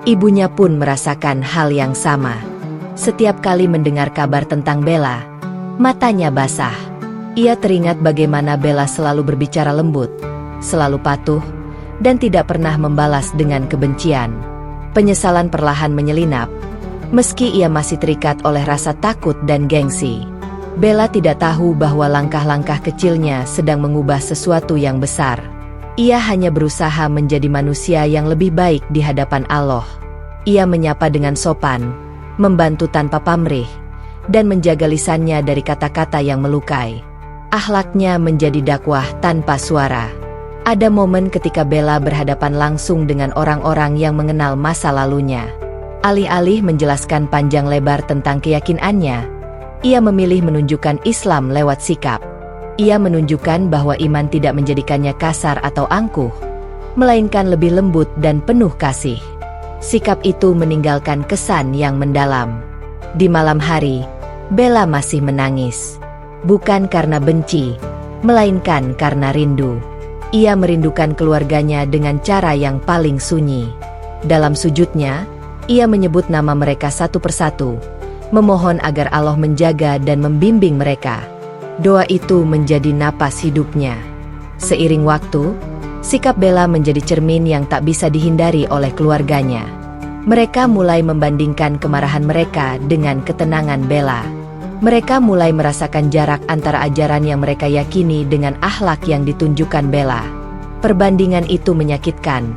Ibunya pun merasakan hal yang sama. Setiap kali mendengar kabar tentang Bella, matanya basah. Ia teringat bagaimana Bella selalu berbicara lembut, selalu patuh, dan tidak pernah membalas dengan kebencian. Penyesalan perlahan menyelinap, meski ia masih terikat oleh rasa takut dan gengsi. Bella tidak tahu bahwa langkah-langkah kecilnya sedang mengubah sesuatu yang besar. Ia hanya berusaha menjadi manusia yang lebih baik di hadapan Allah. Ia menyapa dengan sopan, membantu tanpa pamrih, dan menjaga lisannya dari kata-kata yang melukai. Akhlaknya menjadi dakwah tanpa suara. Ada momen ketika Bella berhadapan langsung dengan orang-orang yang mengenal masa lalunya. Alih-alih menjelaskan panjang lebar tentang keyakinannya, ia memilih menunjukkan Islam lewat sikap. Ia menunjukkan bahwa iman tidak menjadikannya kasar atau angkuh, melainkan lebih lembut dan penuh kasih. Sikap itu meninggalkan kesan yang mendalam. Di malam hari, Bella masih menangis. Bukan karena benci, melainkan karena rindu. Ia merindukan keluarganya dengan cara yang paling sunyi. Dalam sujudnya, ia menyebut nama mereka satu persatu, memohon agar Allah menjaga dan membimbing mereka. Doa itu menjadi napas hidupnya. Seiring waktu, sikap Bella menjadi cermin yang tak bisa dihindari oleh keluarganya. Mereka mulai membandingkan kemarahan mereka dengan ketenangan Bella. Mereka mulai merasakan jarak antara ajaran yang mereka yakini dengan akhlak yang ditunjukkan Bella. Perbandingan itu menyakitkan,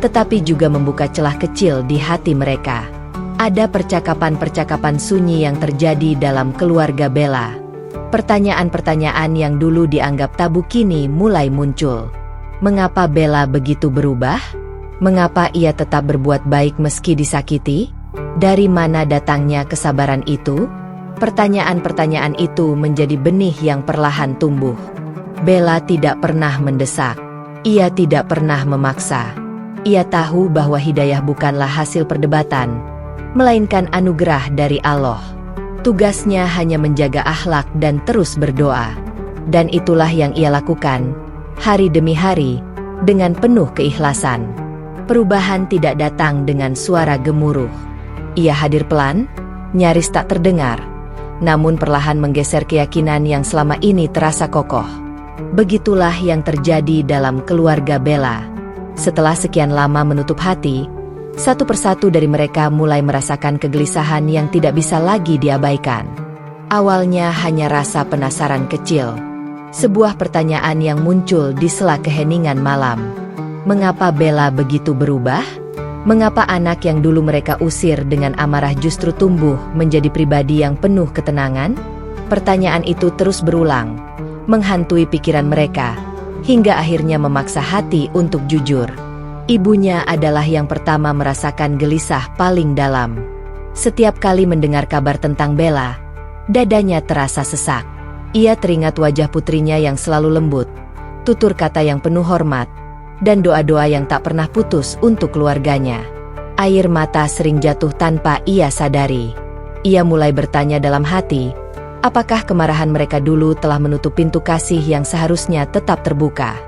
tetapi juga membuka celah kecil di hati mereka. Ada percakapan-percakapan sunyi yang terjadi dalam keluarga Bella. Pertanyaan-pertanyaan yang dulu dianggap tabu kini mulai muncul. Mengapa Bella begitu berubah? Mengapa ia tetap berbuat baik meski disakiti? Dari mana datangnya kesabaran itu? Pertanyaan-pertanyaan itu menjadi benih yang perlahan tumbuh. Bella tidak pernah mendesak. Ia tidak pernah memaksa. Ia tahu bahwa hidayah bukanlah hasil perdebatan, melainkan anugerah dari Allah. Tugasnya hanya menjaga akhlak dan terus berdoa. Dan itulah yang ia lakukan, hari demi hari, dengan penuh keikhlasan. Perubahan tidak datang dengan suara gemuruh. Ia hadir pelan, nyaris tak terdengar, namun perlahan menggeser keyakinan yang selama ini terasa kokoh. Begitulah yang terjadi dalam keluarga Bella. Setelah sekian lama menutup hati, satu persatu dari mereka mulai merasakan kegelisahan yang tidak bisa lagi diabaikan. Awalnya hanya rasa penasaran kecil. Sebuah pertanyaan yang muncul di sela keheningan malam. Mengapa Bella begitu berubah? Mengapa anak yang dulu mereka usir dengan amarah justru tumbuh menjadi pribadi yang penuh ketenangan? Pertanyaan itu terus berulang, menghantui pikiran mereka, hingga akhirnya memaksa hati untuk jujur. Ibunya adalah yang pertama merasakan gelisah paling dalam. Setiap kali mendengar kabar tentang Bella, dadanya terasa sesak. Ia teringat wajah putrinya yang selalu lembut, tutur kata yang penuh hormat, dan doa-doa yang tak pernah putus untuk keluarganya. Air mata sering jatuh tanpa ia sadari. Ia mulai bertanya dalam hati, apakah kemarahan mereka dulu telah menutup pintu kasih yang seharusnya tetap terbuka?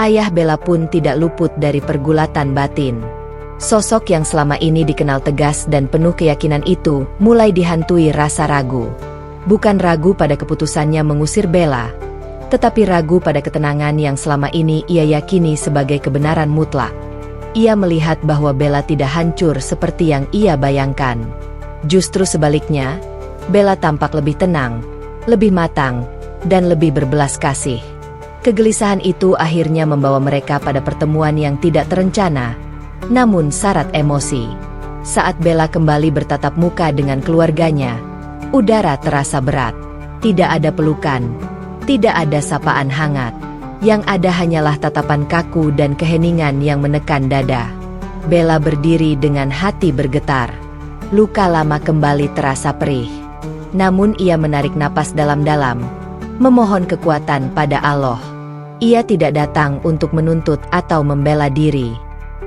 Ayah Bella pun tidak luput dari pergulatan batin. Sosok yang selama ini dikenal tegas dan penuh keyakinan itu mulai dihantui rasa ragu. Bukan ragu pada keputusannya mengusir Bella, tetapi ragu pada ketenangan yang selama ini ia yakini sebagai kebenaran mutlak. Ia melihat bahwa Bella tidak hancur seperti yang ia bayangkan. Justru sebaliknya, Bella tampak lebih tenang, lebih matang, dan lebih berbelas kasih. Kegelisahan itu akhirnya membawa mereka pada pertemuan yang tidak terencana, namun syarat emosi. Saat Bella kembali bertatap muka dengan keluarganya, Udara terasa berat. Tidak ada pelukan. Tidak ada sapaan hangat. Yang ada hanyalah tatapan kaku dan keheningan yang menekan dada. Bella berdiri dengan hati bergetar. Luka lama kembali terasa perih. Namun ia menarik napas dalam-dalam, memohon kekuatan pada Allah. Ia tidak datang untuk menuntut atau membela diri.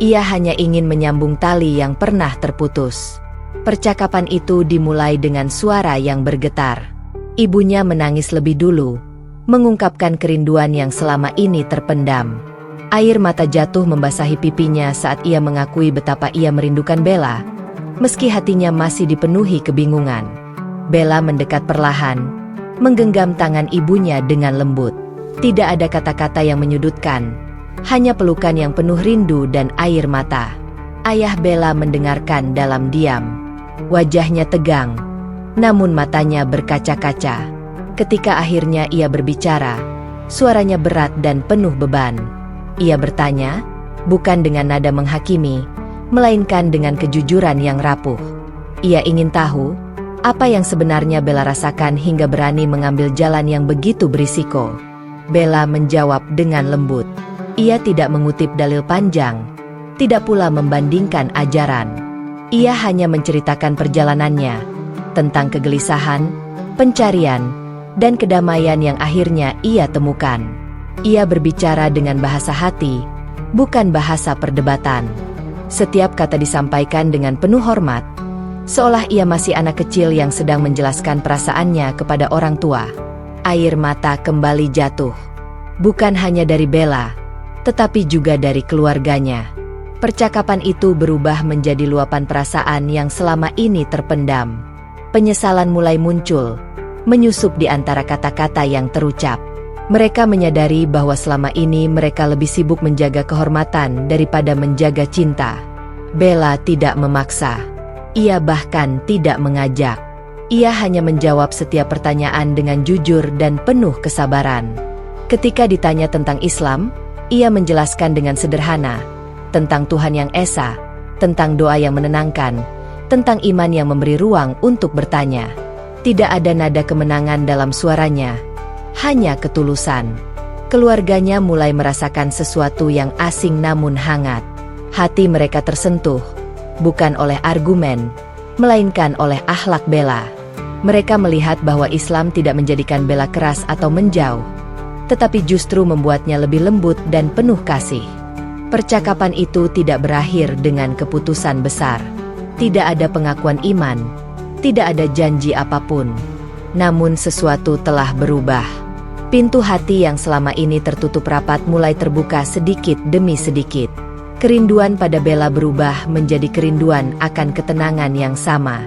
Ia hanya ingin menyambung tali yang pernah terputus. Percakapan itu dimulai dengan suara yang bergetar. Ibunya menangis lebih dulu, mengungkapkan kerinduan yang selama ini terpendam. Air mata jatuh membasahi pipinya saat ia mengakui betapa ia merindukan Bella, meski hatinya masih dipenuhi kebingungan. Bella mendekat perlahan, menggenggam tangan ibunya dengan lembut. Tidak ada kata-kata yang menyudutkan, hanya pelukan yang penuh rindu dan air mata. Ayah Bella mendengarkan dalam diam. Wajahnya tegang, namun matanya berkaca-kaca. Ketika akhirnya ia berbicara, suaranya berat dan penuh beban. Ia bertanya, bukan dengan nada menghakimi, melainkan dengan kejujuran yang rapuh. Ia ingin tahu, apa yang sebenarnya Bella rasakan hingga berani mengambil jalan yang begitu berisiko. Bella menjawab dengan lembut. Ia tidak mengutip dalil panjang, tidak pula membandingkan ajaran. Ia hanya menceritakan perjalanannya, tentang kegelisahan, pencarian, dan kedamaian yang akhirnya ia temukan. Ia berbicara dengan bahasa hati, bukan bahasa perdebatan. Setiap kata disampaikan dengan penuh hormat, seolah ia masih anak kecil yang sedang menjelaskan perasaannya kepada orang tua. Air mata kembali jatuh. Bukan hanya dari Bella, tetapi juga dari keluarganya. Percakapan itu berubah menjadi luapan perasaan yang selama ini terpendam. Penyesalan mulai muncul, menyusup di antara kata-kata yang terucap. Mereka menyadari bahwa selama ini mereka lebih sibuk menjaga kehormatan daripada menjaga cinta. Bella tidak memaksa. Ia bahkan tidak mengajak. Ia hanya menjawab setiap pertanyaan dengan jujur dan penuh kesabaran. Ketika ditanya tentang Islam, ia menjelaskan dengan sederhana, tentang Tuhan yang Esa, tentang doa yang menenangkan, tentang iman yang memberi ruang untuk bertanya. Tidak ada nada kemenangan dalam suaranya, hanya ketulusan. Keluarganya mulai merasakan sesuatu yang asing namun hangat. Hati mereka tersentuh, bukan oleh argumen, melainkan oleh akhlak Bella. Mereka melihat bahwa Islam tidak menjadikan Bella keras atau menjauh, tetapi justru membuatnya lebih lembut dan penuh kasih. Percakapan itu tidak berakhir dengan keputusan besar. Tidak ada pengakuan iman, tidak ada janji apapun. Namun sesuatu telah berubah. Pintu hati yang selama ini tertutup rapat mulai terbuka sedikit demi sedikit. Kerinduan pada Bella berubah menjadi kerinduan akan ketenangan yang sama.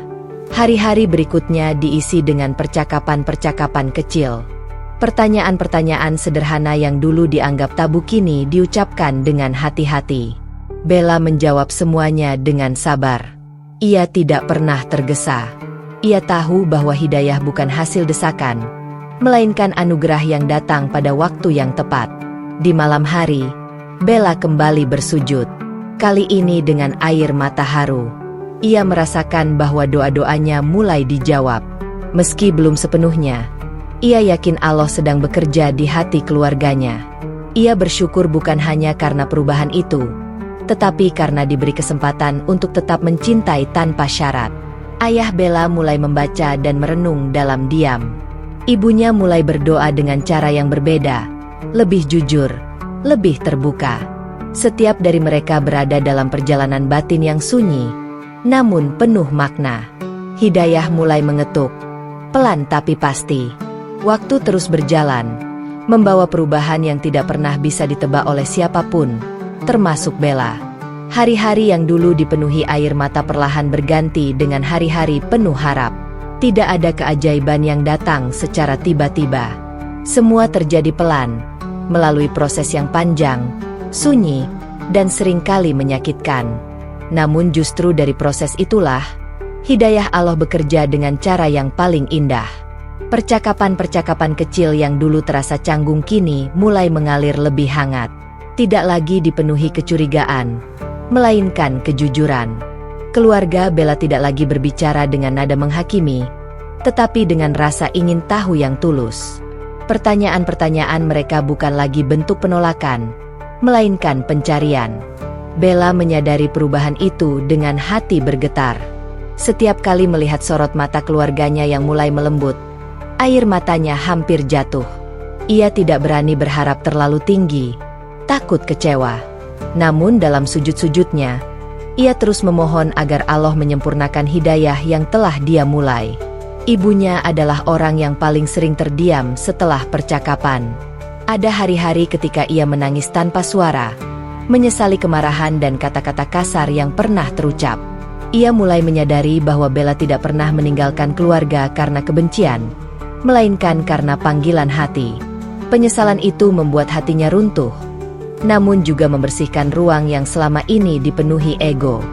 Hari-hari berikutnya diisi dengan percakapan-percakapan kecil. Pertanyaan-pertanyaan sederhana yang dulu dianggap tabu kini diucapkan dengan hati-hati. Bella menjawab semuanya dengan sabar. Ia tidak pernah tergesa. Ia tahu bahwa hidayah bukan hasil desakan, melainkan anugerah yang datang pada waktu yang tepat. Di malam hari, Bella kembali bersujud. Kali ini dengan air mata haru. Ia merasakan bahwa doa-doanya mulai dijawab. Meski belum sepenuhnya, ia yakin Allah sedang bekerja di hati keluarganya. Ia bersyukur bukan hanya karena perubahan itu, tetapi karena diberi kesempatan untuk tetap mencintai tanpa syarat. Ayah Bella mulai membaca dan merenung dalam diam. Ibunya mulai berdoa dengan cara yang berbeda, lebih jujur, lebih terbuka. Setiap dari mereka berada dalam perjalanan batin yang sunyi, namun penuh makna. Hidayah mulai mengetuk, pelan tapi pasti. Waktu terus berjalan, membawa perubahan yang tidak pernah bisa ditebak oleh siapapun, termasuk Bella. Hari-hari yang dulu dipenuhi air mata perlahan berganti dengan hari-hari penuh harap. Tidak ada keajaiban yang datang secara tiba-tiba. Semua terjadi pelan, melalui proses yang panjang, sunyi, dan seringkali menyakitkan. Namun justru dari proses itulah, hidayah Allah bekerja dengan cara yang paling indah. Percakapan-percakapan kecil yang dulu terasa canggung kini mulai mengalir lebih hangat. Tidak lagi dipenuhi kecurigaan, melainkan kejujuran. Keluarga Bella tidak lagi berbicara dengan nada menghakimi, tetapi dengan rasa ingin tahu yang tulus. Pertanyaan-pertanyaan mereka bukan lagi bentuk penolakan, melainkan pencarian. Bella menyadari perubahan itu dengan hati bergetar. Setiap kali melihat sorot mata keluarganya yang mulai melembut, air matanya hampir jatuh. Ia tidak berani berharap terlalu tinggi, takut kecewa. Namun dalam sujud-sujudnya, ia terus memohon agar Allah menyempurnakan hidayah yang telah dia mulai. Ibunya adalah orang yang paling sering terdiam setelah percakapan. Ada hari-hari ketika ia menangis tanpa suara, menyesali kemarahan dan kata-kata kasar yang pernah terucap. Ia mulai menyadari bahwa Bella tidak pernah meninggalkan keluarga karena kebencian, melainkan karena panggilan hati. Penyesalan itu membuat hatinya runtuh, namun juga membersihkan ruang yang selama ini dipenuhi ego.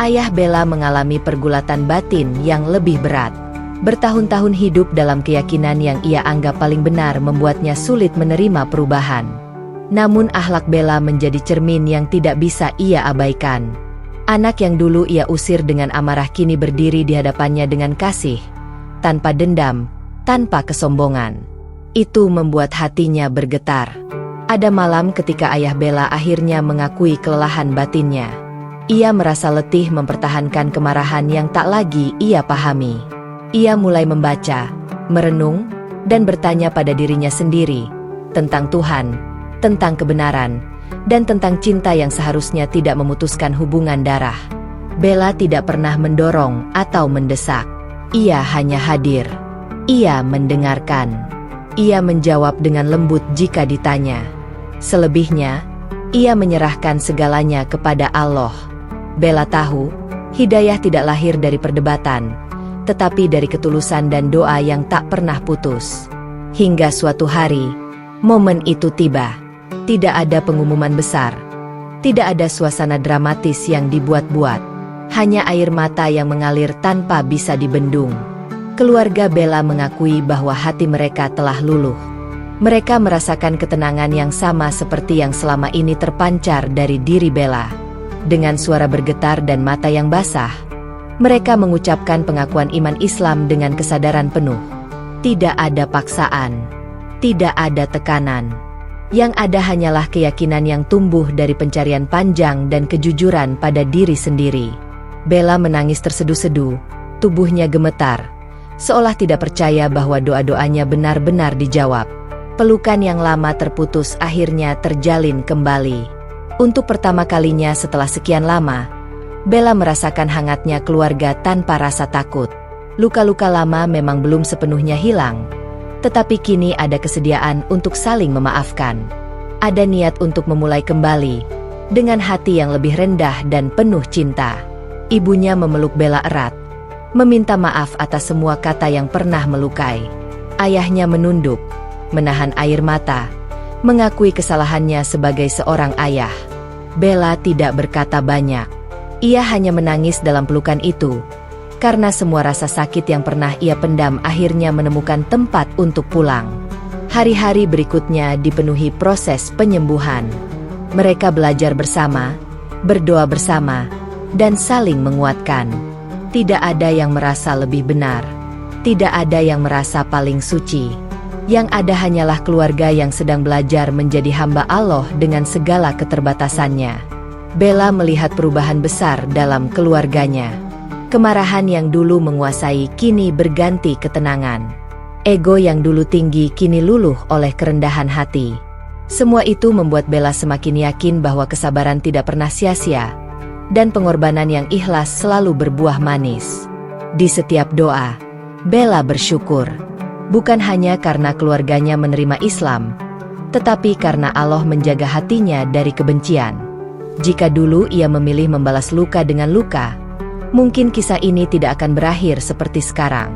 Ayah Bella mengalami pergulatan batin yang lebih berat. Bertahun-tahun hidup dalam keyakinan yang ia anggap paling benar membuatnya sulit menerima perubahan. Namun akhlak Bella menjadi cermin yang tidak bisa ia abaikan. Anak yang dulu ia usir dengan amarah kini berdiri di hadapannya dengan kasih, tanpa dendam, tanpa kesombongan. Itu membuat hatinya bergetar. Ada malam ketika ayah Bella akhirnya mengakui kelelahan batinnya. Ia merasa letih mempertahankan kemarahan yang tak lagi ia pahami. Ia mulai membaca, merenung, dan bertanya pada dirinya sendiri tentang Tuhan, tentang kebenaran, dan tentang cinta yang seharusnya tidak memutuskan hubungan darah. Bella tidak pernah mendorong atau mendesak. Ia hanya hadir. Ia mendengarkan. Ia menjawab dengan lembut jika ditanya. Selebihnya, ia menyerahkan segalanya kepada Allah. Bella tahu, hidayah tidak lahir dari perdebatan, tetapi dari ketulusan dan doa yang tak pernah putus. Hingga suatu hari, momen itu tiba. Tidak ada pengumuman besar. Tidak ada suasana dramatis yang dibuat-buat. Hanya air mata yang mengalir tanpa bisa dibendung. Keluarga Bella mengakui bahwa hati mereka telah luluh. Mereka merasakan ketenangan yang sama seperti yang selama ini terpancar dari diri Bella. Dengan suara bergetar dan mata yang basah, mereka mengucapkan pengakuan iman Islam dengan kesadaran penuh. Tidak ada paksaan. Tidak ada tekanan. Yang ada hanyalah keyakinan yang tumbuh dari pencarian panjang dan kejujuran pada diri sendiri. Bella menangis terseduh-seduh, tubuhnya gemetar, seolah tidak percaya bahwa doa-doanya benar-benar dijawab. Pelukan yang lama terputus akhirnya terjalin kembali. Untuk pertama kalinya setelah sekian lama, Bella merasakan hangatnya keluarga tanpa rasa takut. Luka-luka lama memang belum sepenuhnya hilang, tetapi kini ada kesediaan untuk saling memaafkan. Ada niat untuk memulai kembali, dengan hati yang lebih rendah dan penuh cinta. Ibunya memeluk Bella erat, meminta maaf atas semua kata yang pernah melukai. Ayahnya menunduk, menahan air mata, mengakui kesalahannya sebagai seorang ayah. Bella tidak berkata banyak. Ia hanya menangis dalam pelukan itu, karena semua rasa sakit yang pernah ia pendam akhirnya menemukan tempat untuk pulang. Hari-hari berikutnya dipenuhi proses penyembuhan. Mereka belajar bersama, berdoa bersama, dan saling menguatkan. Tidak ada yang merasa lebih benar. Tidak ada yang merasa paling suci. Yang ada hanyalah keluarga yang sedang belajar menjadi hamba Allah dengan segala keterbatasannya. Bella melihat perubahan besar dalam keluarganya. Kemarahan yang dulu menguasai kini berganti ketenangan. Ego yang dulu tinggi kini luluh oleh kerendahan hati. Semua itu membuat Bella semakin yakin bahwa kesabaran tidak pernah sia-sia, dan pengorbanan yang ikhlas selalu berbuah manis. Di setiap doa, Bella bersyukur. Bukan hanya karena keluarganya menerima Islam, tetapi karena Allah menjaga hatinya dari kebencian. Jika dulu ia memilih membalas luka dengan luka, mungkin kisah ini tidak akan berakhir seperti sekarang.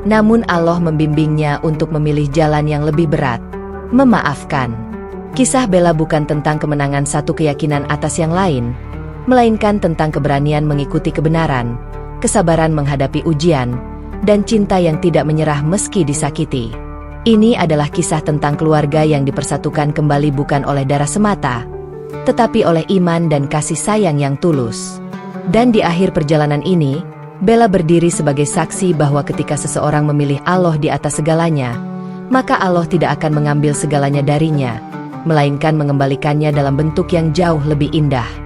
Namun Allah membimbingnya untuk memilih jalan yang lebih berat, memaafkan. Kisah Bella bukan tentang kemenangan satu keyakinan atas yang lain, melainkan tentang keberanian mengikuti kebenaran, kesabaran menghadapi ujian, dan cinta yang tidak menyerah meski disakiti. Ini adalah kisah tentang keluarga yang dipersatukan kembali bukan oleh darah semata, tetapi oleh iman dan kasih sayang yang tulus. Dan di akhir perjalanan ini, Bella berdiri sebagai saksi bahwa ketika seseorang memilih Allah di atas segalanya, maka Allah tidak akan mengambil segalanya darinya, melainkan mengembalikannya dalam bentuk yang jauh lebih indah.